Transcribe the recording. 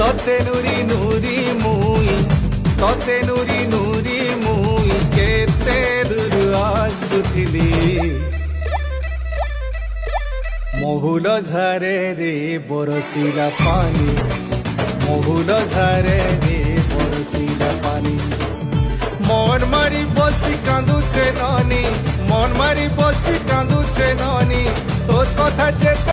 ততে নুরি নুরি মুই ততে নুরি নুরি মুই কেতে দূর আসুথিলি মহুল ঝরে রে বরসিলা পানি মহুল ঝরে রে বরসিলা পানি মন মারি বসি কাঁদুছে ননি মন মারি বসি কাঁদুছে ননি তোর কথা যেতে